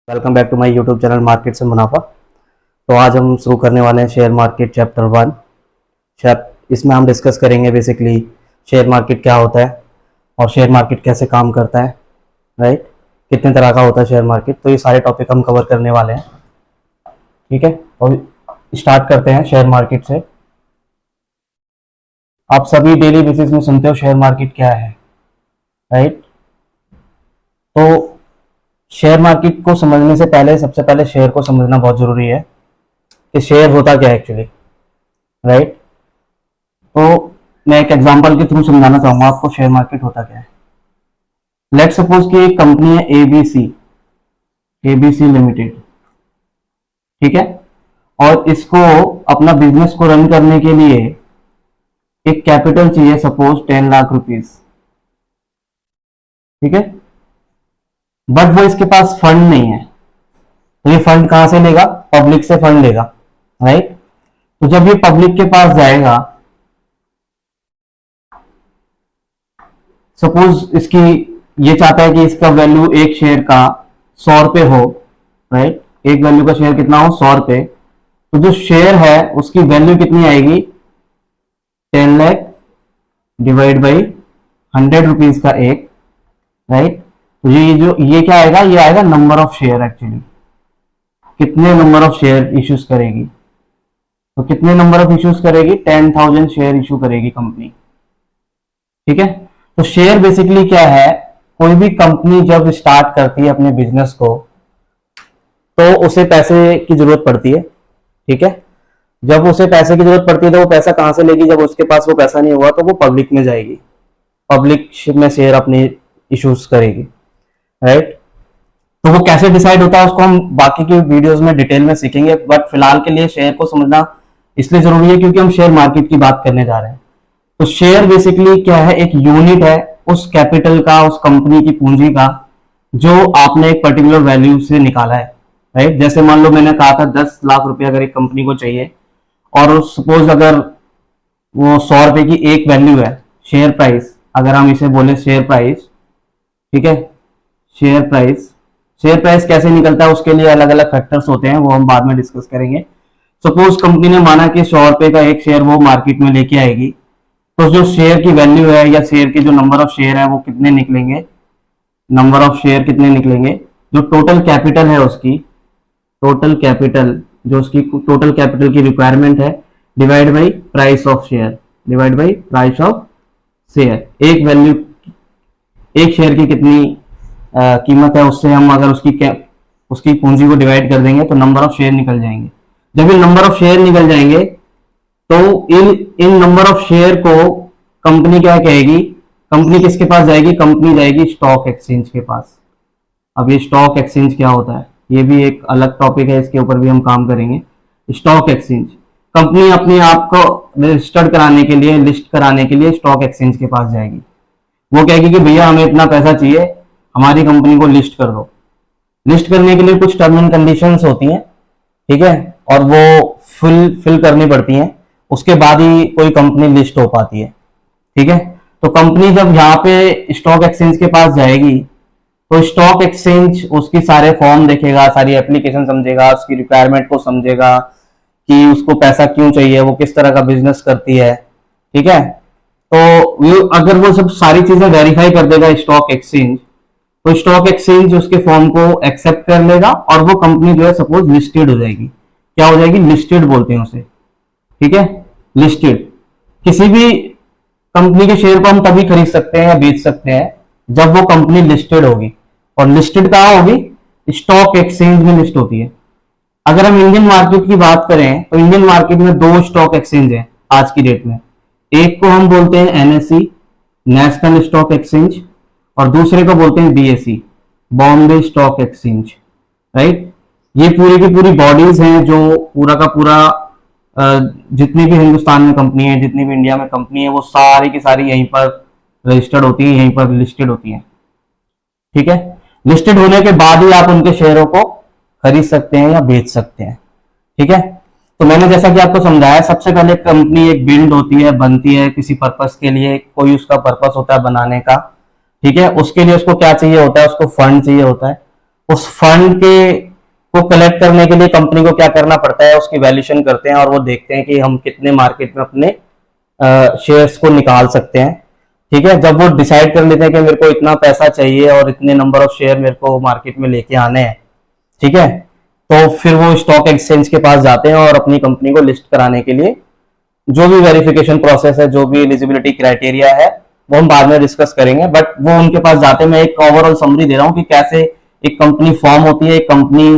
Welcome back to my YouTube channel market से मुनाफा। तो आज हम शुरू करने वाले हैं शेयर मार्केट चैप्टर 1। इसमें हम डिस्कस करेंगे बेसिकली शेयर मार्केट क्या होता है और शेयर मार्केट कैसे काम करता है, राइट, कितने तरह का होता है शेयर मार्केट। तो ये सारे टॉपिक हम कवर करने वाले हैं, ठीक है। और स्टार्ट करते हैं शेयर मार्केट से। आप सभी डेली बेसिस में सुनते हो शेयर मार्केट क्या है, राइट। तो शेयर मार्केट को समझने से पहले सबसे पहले शेयर को समझना बहुत जरूरी है कि शेयर होता क्या है एक्चुअली, राइट। तो मैं एक एग्जांपल के थ्रू समझाना चाहूंगा आपको शेयर मार्केट होता क्या है। लेट सपोज कि एक कंपनी है एबीसी लिमिटेड, ठीक है, और इसको अपना बिजनेस को रन करने के लिए एक कैपिटल चाहिए, सपोज 10 लाख रुपीस, ठीक है। बट वो इसके पास फंड नहीं है, तो ये फंड कहां से लेगा? पब्लिक से फंड लेगा, राइट। तो जब ये पब्लिक के पास जाएगा, सपोज इसकी ये चाहता है कि इसका वैल्यू एक शेयर का 100 रुपए हो, राइट। एक वैल्यू का शेयर कितना हो? 100 रुपए। तो जो शेयर है उसकी वैल्यू कितनी आएगी? 10 लाख डिवाइड बाई 100 रुपीज का एक, राइट। तो ये क्या आएगा? ये आएगा नंबर ऑफ शेयर। एक्चुअली कितने नंबर ऑफ शेयर इश्यूज करेगी? तो कितने नंबर ऑफ इश्यूज करेगी? 10,000 शेयर इशू करेगी कंपनी, ठीक है। तो शेयर बेसिकली क्या है? कोई भी कंपनी जब स्टार्ट करती है अपने बिजनेस को तो उसे पैसे की जरूरत पड़ती है, ठीक है। जब उसे पैसे की जरूरत पड़ती है तो वो पैसा कहां से लेगी? जब उसके पास वो पैसा नहीं हुआ तो वो पब्लिक में जाएगी, पब्लिक में शेयर अपनी इश्यूज करेगी, राइट। तो वो कैसे डिसाइड होता है उसको हम बाकी की वीडियोस में डिटेल में सीखेंगे, बट फिलहाल के लिए शेयर को समझना इसलिए जरूरी है क्योंकि हम शेयर मार्केट की बात करने जा रहे हैं। तो शेयर बेसिकली क्या है? एक यूनिट है उस कैपिटल का, उस कंपनी की पूंजी का, जो आपने एक पर्टिकुलर वैल्यू से निकाला है, राइट। जैसे मान लो मैंने कहा था 10 लाख रुपए अगर एक कंपनी को चाहिए, और सपोज अगर वो 100 रुपए की एक वैल्यू है, शेयर प्राइस, अगर हम इसे बोले शेयर प्राइस, ठीक है। शेयर प्राइस कैसे निकलता है उसके लिए अलग अलग फैक्टर्स होते हैं, वो हम बाद में डिस्कस करेंगे। सपोज कंपनी ने माना कि 100 रुपए का एक शेयर वो मार्केट में लेके आएगी, तो जो शेयर की वैल्यू है या शेयर के जो नंबर ऑफ शेयर है वो कितने निकलेंगे? नंबर ऑफ शेयर कितने निकलेंगे? जो टोटल कैपिटल है उसकी, टोटल कैपिटल जो उसकी टोटल कैपिटल की रिक्वायरमेंट है, divide by price of share, divide by price of share. एक वैल्यू, एक शेयर की कितनी कीमत है, उससे हम अगर उसकी पूंजी को डिवाइड कर देंगे तो नंबर ऑफ शेयर निकल जाएंगे। जब ये नंबर ऑफ शेयर निकल जाएंगे तो इन नंबर ऑफ शेयर को कंपनी क्या कहेगी? कंपनी किसके पास जाएगी? कंपनी जाएगी स्टॉक एक्सचेंज के पास। अब ये स्टॉक एक्सचेंज क्या होता है ये भी एक अलग टॉपिक है, इसके ऊपर भी हम काम करेंगे। स्टॉक एक्सचेंज, कंपनी अपने आप को रजिस्टर्ड कराने के लिए, लिस्ट कराने के लिए स्टॉक एक्सचेंज के पास जाएगी। वो कहेगी कि भैया हमें इतना पैसा चाहिए, हमारी कंपनी को लिस्ट कर दो। लिस्ट करने के लिए कुछ टर्म एंड कंडीशंस होती हैं, ठीक है, और वो फिल करनी पड़ती हैं, उसके बाद ही कोई कंपनी लिस्ट हो पाती है, ठीक है। तो कंपनी जब यहाँ पे स्टॉक एक्सचेंज के पास जाएगी तो स्टॉक एक्सचेंज उसकी सारे फॉर्म देखेगा, सारी एप्लीकेशन समझेगा, उसकी रिक्वायरमेंट को समझेगा कि उसको पैसा क्यों चाहिए, वो किस तरह का बिजनेस करती है, ठीक है। तो अगर वो सब सारी चीजें वेरीफाई कर देगा स्टॉक एक्सचेंज, तो स्टॉक एक्सचेंज उसके फॉर्म को एक्सेप्ट कर लेगा और वो कंपनी जो है सपोज लिस्टेड हो जाएगी। क्या हो जाएगी? लिस्टेड बोलते हैं उसे, ठीक है, लिस्टेड। किसी भी कंपनी के शेयर को हम तभी खरीद सकते हैं या बेच सकते हैं जब वो कंपनी लिस्टेड होगी, और लिस्टेड कहां होगी? स्टॉक एक्सचेंज में लिस्ट होती है। अगर हम इंडियन मार्केट की बात करें तो इंडियन मार्केट में 2 स्टॉक एक्सचेंज है आज की डेट में। एक को हम बोलते हैं एनएसई, नेशनल स्टॉक एक्सचेंज, और दूसरे को बोलते हैं BSE, Bombay stock exchange, right. ये पूरी की पूरी बॉडीज हैं जो पूरा का पूरा जितनी भी हिंदुस्तान में कंपनी है, जितनी भी इंडिया में कंपनी है, वो सारी की सारी यहीं पर रजिस्टर्ड होती है, यहीं पर लिस्टेड होती है, ठीक है। लिस्टेड होने के बाद ही आप उनके शेयरों को खरीद सकते हैं या बेच सकते हैं, ठीक है। तो मैंने जैसा कि आपको समझाया, सबसे पहले कंपनी एक बिल्ड होती है, बनती है किसी पर्पस के लिए, कोई उसका पर्पस होता है बनाने का, ठीक है। उसके लिए उसको क्या चाहिए होता है? उसको फंड चाहिए होता है। उस फंड के को कलेक्ट करने के लिए कंपनी को क्या करना पड़ता है, उसकी वैल्यूएशन करते हैं और वो देखते हैं कि हम कितने मार्केट में अपने शेयर्स को निकाल सकते हैं। ठीक है, जब वो डिसाइड कर लेते हैं कि मेरे को इतना पैसा चाहिए और इतने नंबर ऑफ शेयर मेरे को मार्केट में लेके आने हैं, ठीक है, तो फिर वो स्टॉक एक्सचेंज के पास जाते हैं और अपनी कंपनी को लिस्ट कराने के लिए जो भी वेरिफिकेशन प्रोसेस है, जो भी एलिजिबिलिटी क्राइटेरिया है, वो हम बाद में डिस्कस करेंगे। बट वो उनके पास जाते हैं, मैं एक ओवरऑल समरी दे रहा हूँ कि कैसे एक कंपनी फॉर्म होती है, एक कंपनी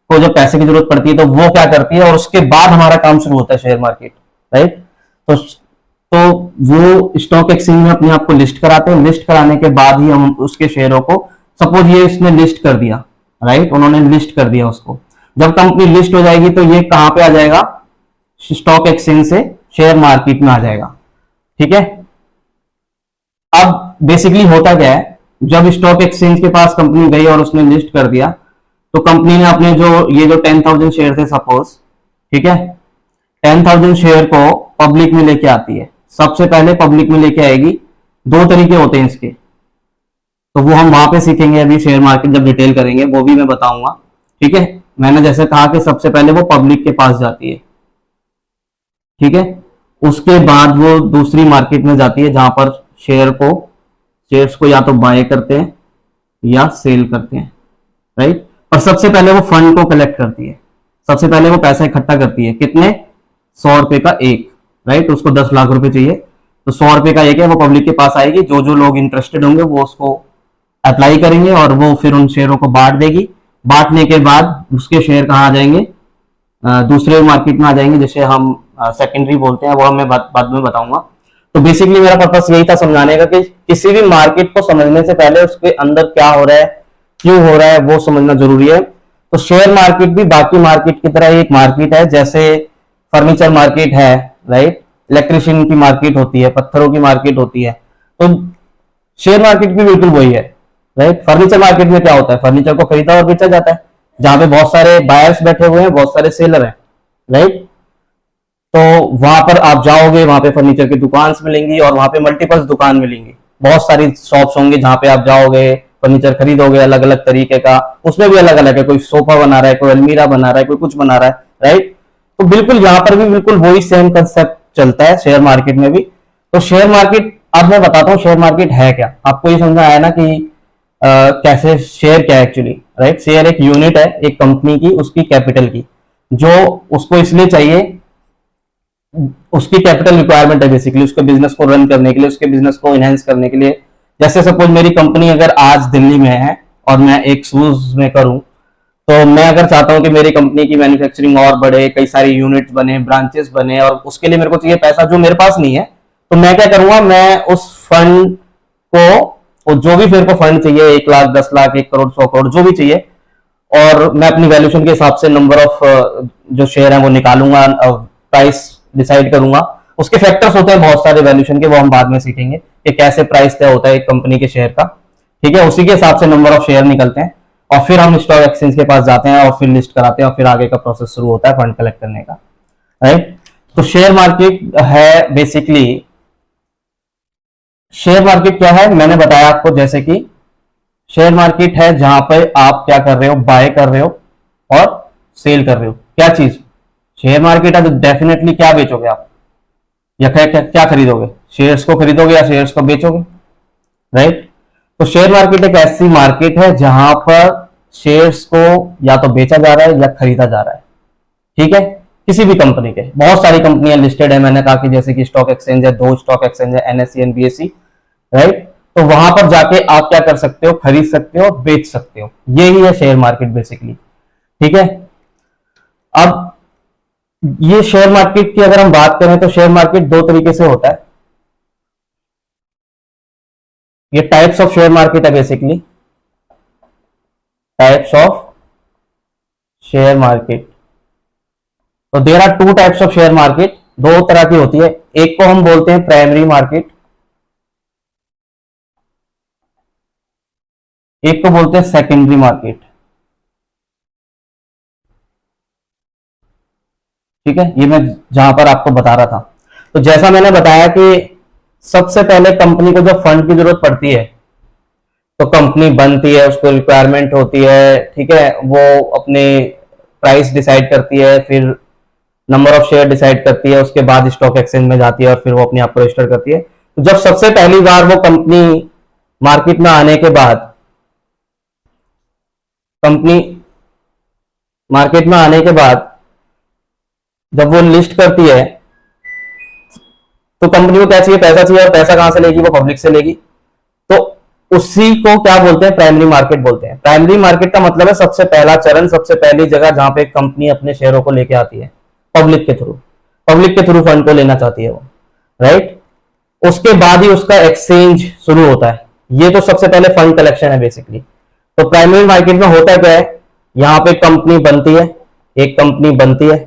को जब पैसे की जरूरत पड़ती है तो वो क्या करती है, और उसके बाद हमारा काम शुरू होता है शेयर मार्केट, राइट। तो वो स्टॉक एक्सचेंज में अपने आप को लिस्ट कराते हैं, लिस्ट कराने के बाद ही हम उसके शेयरों को, सपोज ये इसने लिस्ट कर दिया, राइट, उन्होंने लिस्ट कर दिया उसको, जब कंपनी लिस्ट हो जाएगी तो ये कहां पे आ जाएगा, स्टॉक एक्सचेंज से शेयर मार्केट में आ जाएगा। ठीक है, अब बेसिकली होता क्या है, जब स्टॉक एक्सचेंज के पास कंपनी गई और उसने लिस्ट कर दिया, तो कंपनी ने अपने जो 10,000 शेयर थे सपोज, ठीक है, 10,000 शेयर को पब्लिक में लेके आती है। सबसे पहले पब्लिक में लेके आएगी, दो तरीके होते हैं इसके, तो वो हम वहां पे सीखेंगे, अभी शेयर मार्केट जब डिटेल करेंगे वो भी मैं बताऊंगा। ठीक है, मैंने जैसे कहा कि सबसे पहले वो पब्लिक के पास जाती है, ठीक है, उसके बाद वो दूसरी मार्केट में जाती है जहां पर शेयर्स को या तो बाय करते हैं या सेल करते हैं, राइट। और सबसे पहले वो फंड को कलेक्ट करती है, सबसे पहले वो पैसा इकट्ठा करती है, कितने, 100 रुपए का एक, राइट, उसको 10 लाख रुपए चाहिए, तो 100 रुपए का एक है, वो पब्लिक के पास आएगी, जो जो लोग इंटरेस्टेड होंगे वो उसको अप्लाई करेंगे और वो फिर उन शेयरों को बांट देगी। बांटने के बाद उसके शेयर कहाँ आ जाएंगे, दूसरे मार्केट में आ जाएंगे, जिसे हम सेकेंडरी बोलते हैं, वो मैं बाद में बताऊंगा। तो बेसिकली मेरा पर्पस यही था समझाने का कि किसी भी मार्केट को समझने से पहले उसके अंदर क्या हो रहा है, क्यों हो रहा है, वो समझना जरूरी है। तो शेयर मार्केट भी बाकी मार्केट की तरह एक मार्केट है, जैसे फर्नीचर मार्केट है, राइट, इलेक्ट्रिशियन की मार्केट होती है, पत्थरों की मार्केट होती है, तो शेयर मार्केट भी बिल्कुल वही है, राइट। फर्नीचर मार्केट में क्या होता है, फर्नीचर को खरीदा और बेचा जाता है, जहां पे बहुत सारे बायर्स बैठे हुए हैं, बहुत सारे सेलर हैं, राइट। तो वहां पर आप जाओगे, वहां पे फर्नीचर की दुकान मिलेंगी और वहां पे मल्टीपल दुकान मिलेंगी, बहुत सारी शॉप्स होंगे जहां पे आप जाओगे, फर्नीचर खरीदोगे अलग अलग तरीके का, उसमें भी अलग अलग है, कोई सोफा बना रहा है, कोई अलमीरा बना रहा है, कोई कुछ बना रहा है, राइट। तो बिल्कुल यहाँ पर भी बिल्कुल वही सेम कंसेप्ट चलता है शेयर मार्केट में भी। तो शेयर मार्केट, अब मैं बताता हूँ शेयर मार्केट है क्या, आपको ये समझ आया ना कि कैसे शेयर क्या है एक्चुअली, राइट। शेयर एक यूनिट है एक कंपनी की, उसकी कैपिटल की, जो उसको इसलिए चाहिए, उसकी कैपिटल रिक्वायरमेंट है बेसिकली उसके बिजनेस को रन करने के लिए, उसके बिजनेस को इनहेंस करने के लिए। जैसे सपोज मेरी कंपनी अगर आज दिल्ली में है और मैं एक शूज मेकर हूं, तो मैं अगर चाहता हूं कि मेरी कंपनी की मैन्युफैक्चरिंग और बढ़े, कई सारी यूनिट्स बने, ब्रांचेस बने, और उसके लिए मेरे को चाहिए पैसा जो मेरे पास नहीं है, तो मैं क्या करूंगा, मैं उस फंड को, जो भी मेरे को फंड चाहिए, 1 लाख, 10 लाख, 1 करोड़, 100 करोड़, जो भी चाहिए, और मैं अपनी वैल्यूएशन के हिसाब से नंबर ऑफ जो शेयर है वो निकालूंगा, प्राइस डिसाइड करूंगा। उसके फैक्टर्स होते हैं बहुत सारे वैल्यूएशन के, वो हम बाद में सीखेंगे कि कैसे प्राइस तय होता है एक कंपनी के शेयर का, ठीक है। उसी के हिसाब से नंबर ऑफ शेयर निकलते हैं और फिर हम स्टॉक एक्सचेंज के पास जाते हैं और फिर लिस्ट कराते हैं और फिर आगे का प्रोसेस शुरू होता है फंड कलेक्ट करने का, राइट। तो शेयर मार्केट है बेसिकली, शेयर मार्केट क्या है मैंने बताया आपको, जैसे कि शेयर मार्केट है जहां पर आप क्या कर रहे हो, बाय कर रहे हो और सेल कर रहे हो, क्या चीज, शेयर मार्केट है तो डेफिनेटली क्या बेचोगे आप, या क्या खरीदोगे, शेयर्स को खरीदोगे या शेयर्स को बेचोगे, राइट। तो शेयर मार्केट एक ऐसी मार्केट है जहां पर शेयर्स को या तो बेचा जा रहा है या खरीदा जा रहा है, ठीक है, किसी भी कंपनी के। बहुत सारी कंपनियां लिस्टेड है, मैंने कहा कि जैसे कि स्टॉक एक्सचेंज है, 2 स्टॉक एक्सचेंज है, एनएससी एंड बीएससी, राइट। तो वहां पर जाके आप क्या कर सकते हो, खरीद सकते हो, बेच सकते हो, यही है शेयर मार्केट बेसिकली, ठीक है। अब ये शेयर मार्केट की अगर हम बात करें तो शेयर मार्केट 2 तरीके से होता है, ये टाइप्स ऑफ शेयर मार्केट है basically, types of share market. तो there are 2 types of share market, 2 तरह की होती है, एक को हम बोलते हैं प्राइमरी मार्केट, एक को बोलते हैं सेकेंडरी मार्केट, ठीक है। ये मैं जहां पर आपको बता रहा था, तो जैसा मैंने बताया कि सबसे पहले कंपनी को जब फंड की जरूरत पड़ती है तो कंपनी बनती है, उसको रिक्वायरमेंट होती है, ठीक है, वो अपने प्राइस डिसाइड करती है, फिर नंबर ऑफ शेयर डिसाइड करती है, उसके बाद स्टॉक एक्सचेंज में जाती है और फिर वो अपने आप को रजिस्टर करती है। तो जब सबसे पहली बार वो कंपनी मार्केट में आने के बाद, कंपनी मार्केट में आने के बाद जब वो लिस्ट करती है तो कंपनी को क्या चाहिए? पैसा चाहिए। और पैसा कहां से लेगी? वो पब्लिक से लेगी। तो उसी को क्या बोलते हैं? प्राइमरी मार्केट बोलते हैं। प्राइमरी मार्केट का मतलब है सबसे पहला चरण, सबसे पहली जगह जहां पे कंपनी अपने शेयरों को लेके आती है पब्लिक के थ्रू। पब्लिक के थ्रू फंड को लेना चाहती है वो, राइट। उसके बाद ही उसका एक्सचेंज शुरू होता है। ये तो सबसे पहले फंड कलेक्शन है बेसिकली। तो प्राइमरी मार्केट में होता क्या है? यहां पे कंपनी बनती है, एक कंपनी बनती है,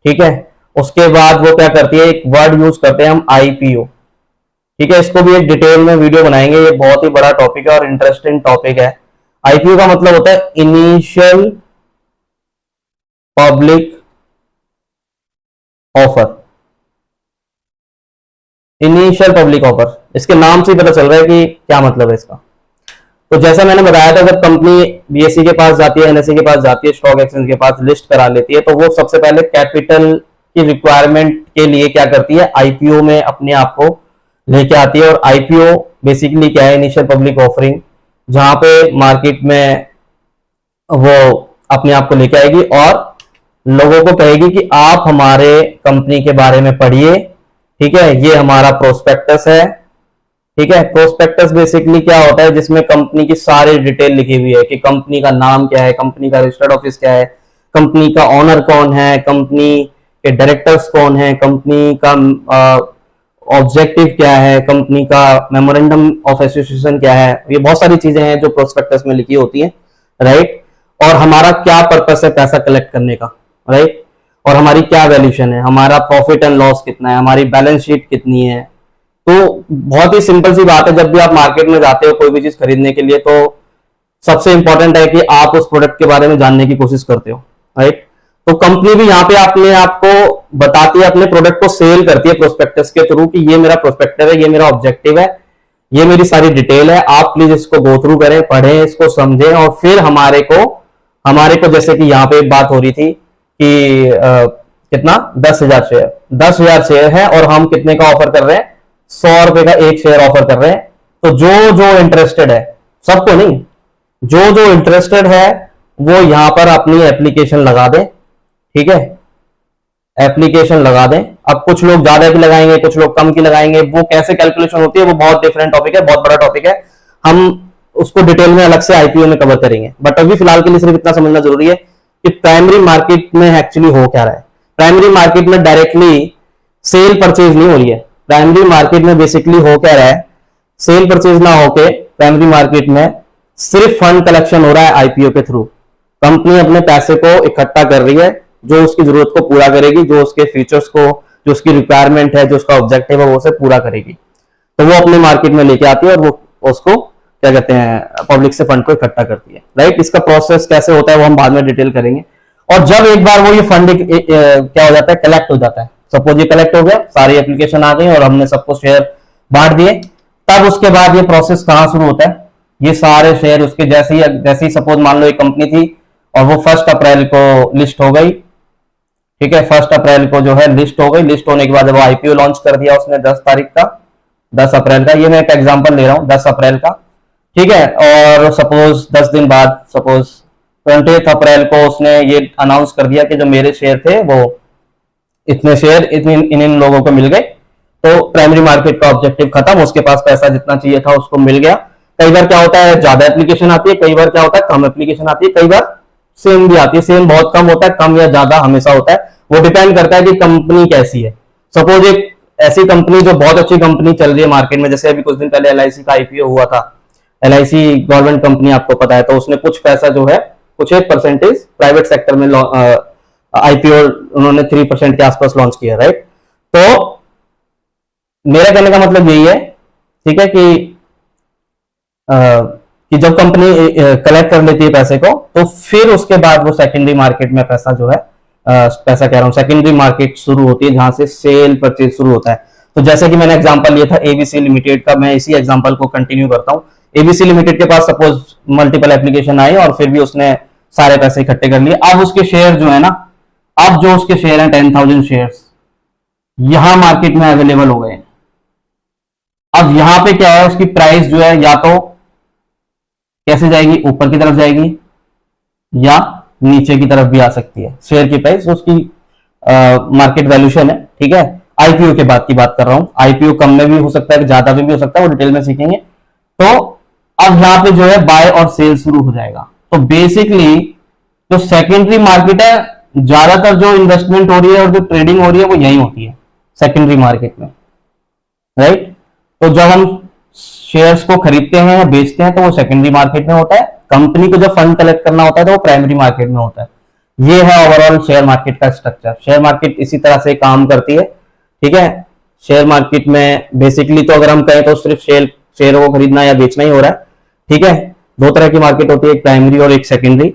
ठीक है। उसके बाद वो क्या करती है? एक वर्ड यूज करते हैं हम, आईपीओ, ठीक है। इसको भी एक डिटेल में वीडियो बनाएंगे, ये बहुत ही बड़ा टॉपिक है और इंटरेस्टिंग टॉपिक है। आईपीओ का मतलब होता है initial public offer. Initial public offer, इसके नाम से ही पता चल रहा है कि क्या मतलब है इसका। तो जैसा मैंने बताया था, जब कंपनी बीएसई के पास जाती है, एनएसई के पास जाती है, स्टॉक एक्सचेंज के पास लिस्ट करा लेती है, तो वो सबसे पहले कैपिटल की रिक्वायरमेंट के लिए क्या करती है? आईपीओ में अपने आप को लेके आती है। और आईपीओ बेसिकली क्या है? इनिशियल पब्लिक ऑफरिंग, जहां पे मार्केट में वो अपने आप को लेके आएगी और लोगों को कहेगी कि आप हमारे कंपनी के बारे में पढ़िए, ठीक है, ये हमारा प्रोस्पेक्टस है, ठीक है। प्रोस्पेक्टस बेसिकली क्या होता है? जिसमें कंपनी की सारी डिटेल लिखी हुई है कि कंपनी का नाम क्या है, कंपनी का रजिस्टर्ड ऑफिस क्या है, कंपनी का ऑनर कौन है, कंपनी के डायरेक्टर्स कौन है, कंपनी का ऑब्जेक्टिव क्या है, कंपनी का मेमोरेंडम ऑफ एसोसिएशन क्या है। ये बहुत सारी चीजें हैं जो प्रोस्पेक्टस में लिखी होती हैं, राइट। और हमारा क्या पर्पस है पैसा कलेक्ट करने का, राइट। और हमारी क्या वैल्यूएशन है, हमारा प्रॉफिट एंड लॉस कितना है, हमारी बैलेंस शीट कितनी है। तो बहुत ही सिंपल सी बात है, जब भी आप मार्केट में जाते हो कोई भी चीज खरीदने के लिए, तो सबसे इंपॉर्टेंट है कि आप उस प्रोडक्ट के बारे में जानने की कोशिश करते हो, राइट। तो कंपनी भी यहाँ पे अपने आप को बताती है, अपने प्रोडक्ट को सेल करती है प्रोस्पेक्टस के थ्रू कि ये मेरा प्रोस्पेक्टिव है, ये मेरा ऑब्जेक्टिव है, ये मेरी सारी डिटेल है, आप प्लीज इसको गो थ्रू करें, पढ़ें, इसको समझें और फिर हमारे को जैसे कि यहाँ पे एक बात हो रही थी कि कितना 10,000 शेयर, 10,000 शेयर है और हम कितने का ऑफर कर रहे हैं? 100 रुपए का एक शेयर ऑफर कर रहे हैं। तो जो जो इंटरेस्टेड है, सबको नहीं, जो जो इंटरेस्टेड है वो यहां पर अपनी एप्लीकेशन लगा दे, ठीक है, एप्लीकेशन लगा दें। अब कुछ लोग ज्यादा की लगाएंगे, कुछ लोग कम की लगाएंगे, वो कैसे कैलकुलेशन होती है वो बहुत डिफरेंट टॉपिक है, बहुत बड़ा टॉपिक है, हम उसको डिटेल में अलग से आईपीओ में कवर करेंगे। बट अभी फिलहाल के लिए सिर्फ इतना समझना जरूरी है कि प्राइमरी मार्केट में एक्चुअली हो क्या रहा है। प्राइमरी मार्केट में डायरेक्टली सेल परचेज नहीं हो रही है। प्राइमरी मार्केट में बेसिकली हो क्या रहा है? सेल परचेज ना होके प्राइमरी मार्केट में सिर्फ फंड कलेक्शन हो रहा है आईपीओ के थ्रू। कंपनी अपने पैसे को इकट्ठा कर रही है, जो उसकी जरूरत को पूरा करेगी, जो उसके फीचर्स को, जो उसकी रिक्वायरमेंट है, जो उसका ऑब्जेक्टिव है, वो उसे पूरा करेगी। तो वो अपने मार्केट में लेके आती है और वो उसको क्या कहते हैं? पब्लिक से फंड को इकट्ठा करती है, राइट। इसका प्रोसेस कैसे होता है वो हम बाद में डिटेल करेंगे। और जब एक बार वो ये फंड क्या हो जाता है? कलेक्ट हो जाता है। सपोज ये कलेक्ट हो गया, सारी एप्लीकेशन आ गई और हमने सबको शेयर बांट दिए, तब उसके बाद ये प्रोसेस कहां शुरू होता है? ये सारे शेयर उसके जैसे ही सपोज मान लो एक कंपनी थी और वो 1 अप्रैल को लिस्ट हो गई, ठीक है, 1 अप्रैल को जो है लिस्ट हो गई। लिस्ट होने के बाद वो आईपीओ लॉन्च कर दिया उसने 10 तारीख का, 10 अप्रैल का, ये मैं एक एग्जांपल ले रहा हूं, 10 अप्रैल का, ठीक है। और सपोज 10 दिन बाद, सपोज 20 अप्रैल को उसने ये अनाउंस कर दिया कि जो मेरे शेयर थे वो इतने शेयर इन लोगों को मिल गए। तो प्राइमरी मार्केट का ऑब्जेक्टिव खत्म, उसके पास पैसा जितना चाहिए था उसको मिल गया। कई बार क्या होता है? ज्यादा एप्लीकेशन आती है, कई बार क्या होता है? कम एप्लीकेशन आती है, कई बार सेम भी आती है। सेम बहुत कम होता है, कम या ज्यादा हमेशा होता है, वो डिपेंड करता है कि कंपनी कैसी है। सपोज एक ऐसी कंपनी जो बहुत अच्छी कंपनी चल रही है मार्केट में, जैसे अभी कुछ दिन पहले एलआईसी का आईपीओ हुआ था, एलआईसी गवर्नमेंट कंपनी आपको पता है, तो उसने कुछ पैसा जो है, कुछ एक परसेंटेज प्राइवेट सेक्टर में आईपीओ उन्होंने 3% के आसपास लॉन्च किया, राइट। तो मेरा कहने का मतलब यही है, ठीक है, कि जब कंपनी कलेक्ट कर लेती है पैसे को, तो फिर उसके बाद वो सेकेंडरी मार्केट में पैसा जो है, पैसा कह रहा हूं, सेकेंडरी मार्केट शुरू होती है जहां से सेल परचेज शुरू होता है। तो जैसे कि मैंने एग्जांपल लिया था एबीसी लिमिटेड का, मैं इसी एग्जांपल को कंटिन्यू करता हूं। एबीसी लिमिटेड के पास सपोज मल्टीपल एप्लीकेशन आई और फिर भी उसने सारे पैसे इकट्ठे कर लिए। अब उसके शेयर जो है ना, अब जो उसके शेयर हैं 10,000 शेयर यहां मार्केट में अवेलेबल हो गए। अब यहां पे क्या है, उसकी प्राइस जो है या तो कैसे जाएगी, ऊपर की तरफ जाएगी या नीचे की तरफ भी आ सकती है। शेयर की प्राइस उसकी मार्केट वैल्यूशन है, ठीक है। आईपीओ के बाद की बात कर रहा हूं, आईपीओ कम में भी हो सकता है, ज्यादा में भी हो सकता है, वो डिटेल में सीखेंगे। तो अब यहां पे जो है बाय और सेल शुरू हो जाएगा। तो बेसिकली जो सेकेंडरी मार्केट है, ज्यादातर जो इन्वेस्टमेंट हो रही है और जो ट्रेडिंग हो रही है वो यही होती है सेकेंडरी मार्केट में, राइट। तो जब हम शेयर्स को खरीदते हैं या बेचते हैं तो वो सेकेंडरी मार्केट में होता है। कंपनी को जब फंड कलेक्ट करना होता है तो वो प्राइमरी मार्केट में होता है। ये है ओवरऑल शेयर मार्केट का स्ट्रक्चर। शेयर मार्केट इसी तरह से काम करती है, ठीक है। शेयर मार्केट में बेसिकली तो अगर हम कहें तो सिर्फ शेयर को खरीदना या बेचना ही हो रहा है, ठीक है। दो तरह की मार्केट होती है, एक प्राइमरी और एक सेकेंडरी।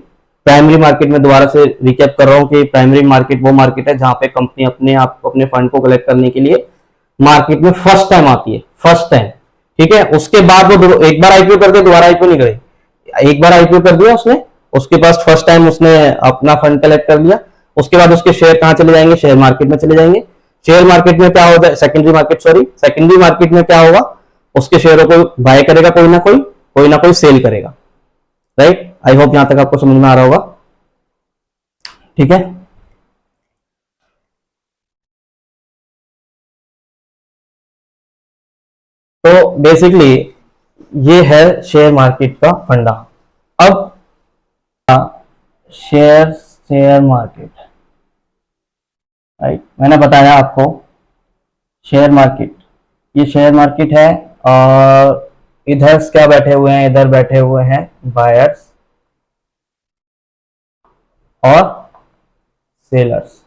प्राइमरी मार्केट में दोबारा से रिकैप कर रहा हूं कि प्राइमरी मार्केट वो मार्केट है जहां पे कंपनी अपने आप अपने फंड को कलेक्ट करने के लिए मार्केट में फर्स्ट टाइम आती है, फर्स्ट टाइम, ठीक है। उसके बाद वो एक बार आईपीओ कर दे, दोबारा आईपीओ नहीं करे। एक बार आईपीओ कर दिया उसने, उसके पास फर्स्ट टाइम उसने अपना फंड कलेक्ट कर लिया, उसके बाद उसके शेयर कहां चले जाएंगे, शेयर मार्केट में चले जाएंगे। शेयर मार्केट में क्या होगा, सेकेंडरी मार्केट में क्या होगा, उसके शेयरों को बाय करेगा कोई ना कोई सेल करेगा, राइट। आई होप यहां तक आपको समझ में आ रहा होगा, ठीक है। तो बेसिकली ये है शेयर मार्केट का फंडा। अब शेयर मार्केट, राइट, मैंने बताया आपको शेयर मार्केट, ये शेयर मार्केट है और इधर क्या बैठे हुए हैं, इधर बैठे हुए हैं बायर्स और सेलर्स,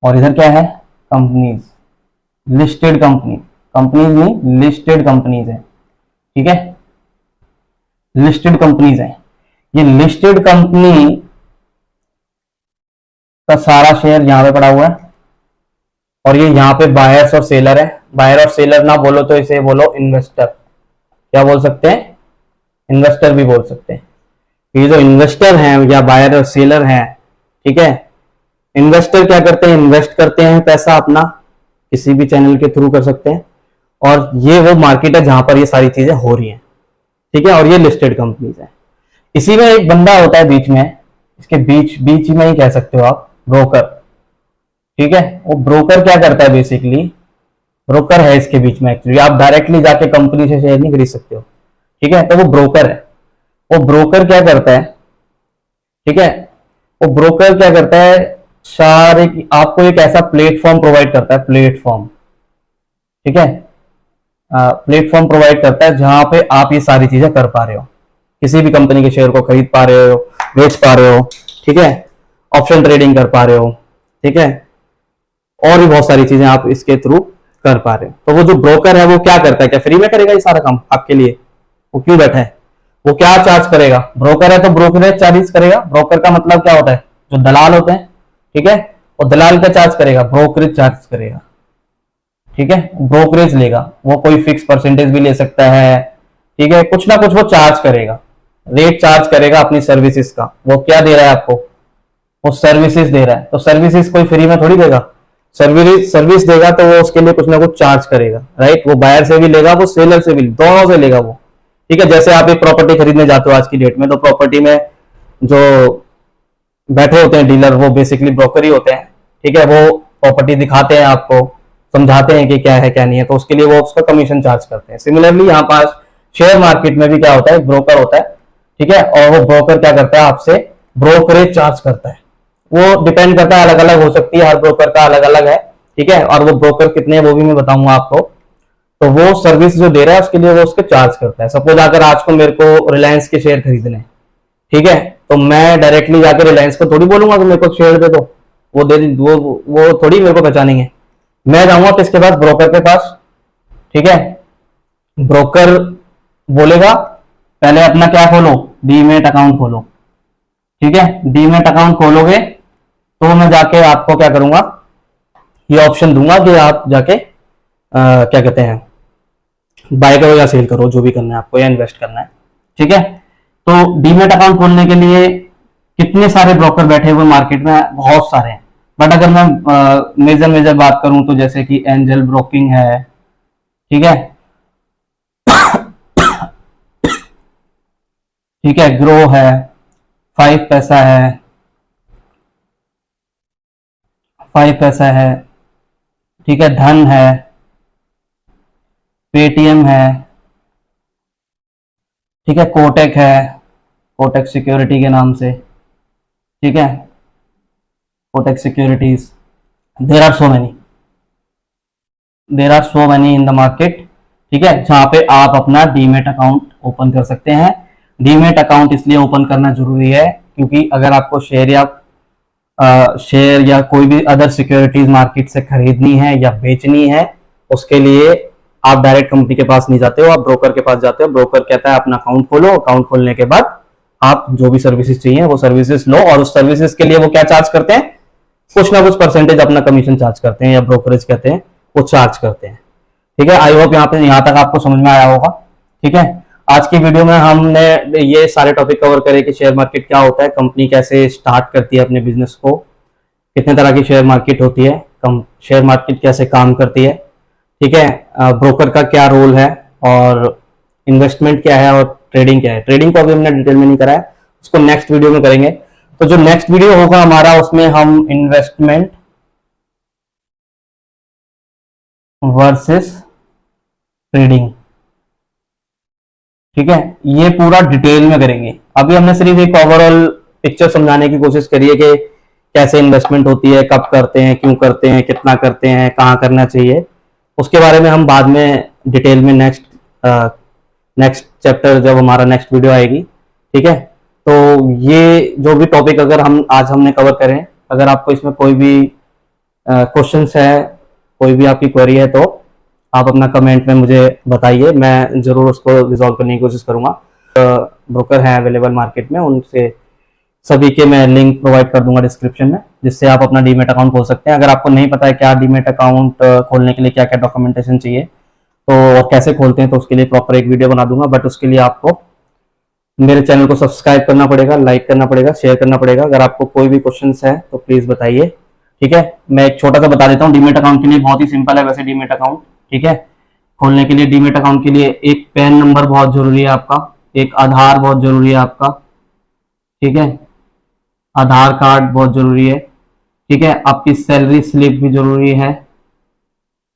और इधर क्या है, कंपनीज, लिस्टेड कंपनीज नहीं, लिस्टेड कंपनीज है, ठीक है। लिस्टेड कंपनीज है, ये लिस्टेड कंपनी का सारा शेयर यहां पे पड़ा हुआ है और ये यहां पे बायर्स और सेलर है। बायर और सेलर ना बोलो तो इसे बोलो इन्वेस्टर, क्या बोल सकते हैं, इन्वेस्टर भी बोल सकते हैं। ये जो इन्वेस्टर हैं या बायर और सेलर हैं, ठीक है। इन्वेस्टर क्या करते हैं, इन्वेस्ट करते हैं पैसा अपना, किसी भी चैनल के थ्रू कर सकते हैं, और ये वो मार्केट है जहां पर ये सारी चीजें हो रही हैं, ठीक है। और ये लिस्टेड कंपनीज है। इसी में एक बंदा होता है बीच में, इसके बीच में ही कह सकते हो आप, ब्रोकर, ठीक है। वो ब्रोकर क्या करता है, बेसिकली ब्रोकर है इसके बीच में। एक्चुअली आप डायरेक्टली जाके कंपनी से शेयर नहीं खरीद सकते हो, ठीक है। तो वो ब्रोकर है। वो ब्रोकर क्या करता है, ठीक है, वो ब्रोकर क्या करता है, सारे आपको एक ऐसा प्लेटफॉर्म प्रोवाइड करता है, प्लेटफॉर्म, ठीक है, प्लेटफॉर्म प्रोवाइड करता है जहां पे आप ये सारी चीजें कर पा रहे हो, किसी भी कंपनी के शेयर को खरीद पा रहे हो, बेच पा रहे हो, ठीक है, ऑप्शन ट्रेडिंग कर पा रहे हो, ठीक है, और भी बहुत सारी चीजें आप इसके थ्रू कर पा रहे हो। तो वो जो ब्रोकर है वो क्या करता है, क्या फ्री में करेगा ये सारा काम आपके लिए, वो क्यों बैठा है, वो क्या चार्ज करेगा, ब्रोकर है तो ब्रोकरेज चार्ज करेगा। ब्रोकर का मतलब क्या होता है, जो दलाल होते हैं, ठीक है, वो दलाल का चार्ज करेगा, ब्रोकरेज चार्ज करेगा, ठीक है, ब्रोकरेज लेगा। वो कोई फिक्स परसेंटेज भी ले सकता है, ठीक है, कुछ ना कुछ वो चार्ज करेगा, रेट चार्ज करेगा अपनी सर्विसेज का। वो क्या दे रहा है आपको, वो सर्विसेज दे रहा है, तो सर्विसेज कोई फ्री में थोड़ी देगा, सर्विस देगा तो वो उसके लिए कुछ ना कुछ चार्ज करेगा, राइट। वो बायर से भी लेगा, वो सेलर से भी, दोनों से लेगा वो, ठीक है। जैसे आप एक प्रॉपर्टी खरीदने जाते हो आज की डेट में, तो प्रॉपर्टी में जो बैठे होते हैं डीलर, वो बेसिकली ब्रोकर ही होते हैं, ठीक है। वो प्रॉपर्टी दिखाते हैं आपको, समझाते हैं कि क्या है क्या नहीं है, तो उसके लिए वो उसका कमीशन चार्ज करते हैं। सिमिलरली यहाँ पास शेयर मार्केट में भी क्या होता है, ब्रोकर होता है, ठीक है, और वो ब्रोकर क्या करता है, आपसे ब्रोकरेज चार्ज करता है। वो डिपेंड करता है, अलग अलग हो सकती है, हर ब्रोकर का अलग अलग है, ठीक है। और वो ब्रोकर कितने हैं वो भी मैं बताऊंगा आपको। तो वो सर्विस जो दे रहा है उसके लिए वो उसके चार्ज करता है। सपोज अगर आज को मेरे को रिलायंस के शेयर खरीदने, ठीक है, तो मैं डायरेक्टली जाकर रिलायंस को थोड़ी बोलूंगा कि मेरे को शेयर दे दो, वो दे वो थोड़ी मेरे को पहचानेंगे। मैं जाऊंगा किसके पास, ब्रोकर के पास, ठीक है। ब्रोकर बोलेगा पहले अपना क्या खोलो, डीमेट अकाउंट खोलो, ठीक है। डीमेट अकाउंट खोलोगे तो मैं जाके आपको क्या करूंगा, ये ऑप्शन दूंगा कि आप जाके क्या कहते हैं, बाय करो या सेल करो, जो भी करना है आपको, या इन्वेस्ट करना है। ठीक है, तो डीमेट अकाउंट खोलने के लिए कितने सारे ब्रोकर बैठे हुए मार्केट में, बहुत सारे हैं। बट अगर मैं मेजर मेजर बात करूं तो जैसे कि एंजल ब्रोकिंग है, ठीक है, ठीक है, ग्रो है, 5 पैसा है, 5 पैसा है, ठीक है, धन है, पेटीएम है, ठीक है, कोटेक है, कोटेक सिक्योरिटी के नाम से, ठीक है, Kotak securities. There are so many, there are so many in the market. ठीक है, जहां पे आप अपना डीमेट अकाउंट ओपन कर सकते हैं। डीमेट अकाउंट इसलिए ओपन करना जरूरी है क्योंकि अगर आपको शेयर या कोई भी अदर सिक्योरिटीज मार्केट से खरीदनी है या बेचनी है, उसके लिए आप डायरेक्ट कंपनी के पास नहीं जाते हो, आप ब्रोकर के पास जाते हो। ब्रोकर कहता है अपना अकाउंट खोलो, अकाउंट खोलने के बाद आप जो भी सर्विसेज चाहिए वो सर्विसेज लो, और उस सर्विसेज के लिए वो क्या चार्ज करते हैं, कुछ ना कुछ परसेंटेज अपना कमीशन चार्ज करते हैं, या ब्रोकरेज कहते हैं, वो चार्ज करते हैं। ठीक है, आई होप यहाँ तक आपको समझ में आया होगा। ठीक है, आज की वीडियो में हमने ये सारे टॉपिक कवर करे कि शेयर मार्केट क्या होता है, कंपनी कैसे स्टार्ट करती है अपने बिजनेस को, कितने तरह की शेयर मार्केट होती है, शेयर मार्केट कैसे काम करती है, ठीक है, ब्रोकर का क्या रोल है, और इन्वेस्टमेंट क्या है, और ट्रेडिंग क्या है। ट्रेडिंग को अभी हमने डिटेल में नहीं करा है, उसको नेक्स्ट वीडियो में करेंगे। तो जो नेक्स्ट वीडियो होगा हमारा, उसमें हम इन्वेस्टमेंट वर्सेस ट्रेडिंग, ठीक है, ये पूरा डिटेल में करेंगे। अभी हमने सिर्फ एक ओवरऑल पिक्चर समझाने की कोशिश करी है कि कैसे इन्वेस्टमेंट होती है, कब करते हैं, क्यों करते हैं, कितना करते हैं, कहाँ करना चाहिए। उसके बारे में हम बाद में डिटेल में नेक्स्ट चैप्टर जब हमारा नेक्स्ट वीडियो आएगी। ठीक है, तो ये जो भी टॉपिक अगर हमने कवर करें, अगर आपको इसमें कोई भी क्वेश्चंस है, कोई भी आपकी क्वेरी है, तो आप अपना कमेंट में मुझे बताइए, मैं जरूर उसको रिजॉल्व करने की कोशिश करूंगा। ब्रोकर हैं अवेलेबल मार्केट में, उनसे सभी के मैं लिंक प्रोवाइड कर दूंगा डिस्क्रिप्शन में, जिससे आप अपना डीमेट अकाउंट खोल सकते हैं। अगर आपको नहीं पता है क्या डीमेट अकाउंट खोलने के लिए क्या क्या डॉक्यूमेंटेशन चाहिए तो और कैसे खोलते हैं, तो उसके लिए प्रॉपर एक वीडियो बना दूंगा। बट उसके लिए आपको मेरे चैनल को सब्सक्राइब करना पड़ेगा, लाइक करना पड़ेगा, शेयर करना पड़ेगा। अगर आपको कोई भी क्वेश्चन है तो प्लीज बताइए। ठीक है, मैं एक छोटा सा बता देता हूँ डीमेट अकाउंट के लिए, बहुत ही सिंपल है वैसे डीमेट अकाउंट। ठीक है, खोलने के लिए डीमेट अकाउंट के लिए एक पैन नंबर बहुत जरूरी है आपका, एक आधार बहुत जरूरी है आपका, ठीक है, आधार कार्ड बहुत जरूरी है, ठीक है, आपकी सैलरी स्लिप भी जरूरी है,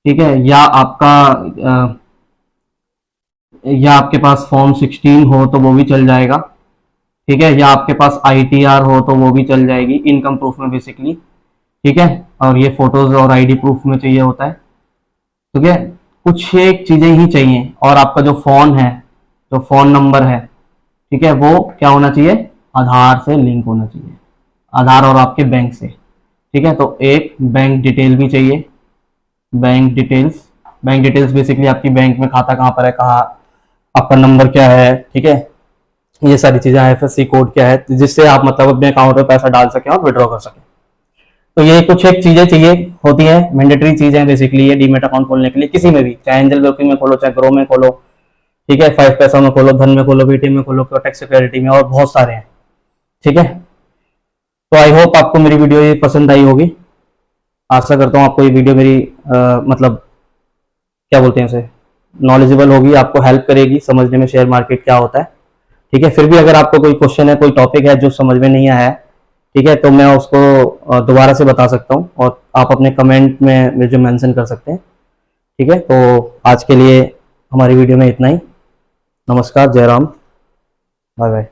ठीक है, या आपके पास फॉर्म 16 हो तो वो भी चल जाएगा, ठीक है, या आपके पास ITR हो तो वो भी चल जाएगी, इनकम प्रूफ में बेसिकली। ठीक है, और ये फोटोज और ID प्रूफ में चाहिए होता है। ठीक है, कुछ एक चीजें ही चाहिए, और आपका जो फोन है, जो फोन नंबर है, ठीक है, वो क्या होना चाहिए, आधार से लिंक होना चाहिए, आधार और आपके बैंक से। ठीक है, तो एक बैंक डिटेल भी चाहिए, बैंक डिटेल्स बेसिकली आपकी बैंक में खाता कहाँ पर है, कहाँ आपका नंबर क्या है, ठीक है, ये सारी चीजें, IFSC कोड क्या है, जिससे आप मतलब अपने अकाउंट में पैसा डाल सकें और विड्रॉ कर सकें। तो ये कुछ एक चीजें चाहिए होती हैं, मैंडेटरी चीजें बेसिकली ये डीमेट अकाउंट खोलने के लिए, किसी में भी, चाहे एंजल ब्रोकिंग में खोलो, चाहे ग्रो में खोलो, ठीक है, 5 पैसा में खोलो, धन में खोलो, पेटीएम में खोलो, कोटेक सिक्योरिटी में, और बहुत सारे हैं। ठीक है, तो आई होप आपको मेरी वीडियो ये पसंद आई होगी। आशा करता हूँ आपको ये वीडियो मेरी मतलब क्या बोलते हैं उसे, नॉलेजेबल होगी, आपको हेल्प करेगी समझने में शेयर मार्केट क्या होता है। ठीक है, फिर भी अगर आपको कोई क्वेश्चन है, कोई टॉपिक है जो समझ में नहीं आया है, ठीक है, तो मैं उसको दोबारा से बता सकता हूँ, और आप अपने कमेंट में मुझे मेंशन कर सकते हैं। ठीक है, तो आज के लिए हमारी वीडियो में इतना ही। नमस्कार, जय राम, बाय बाय।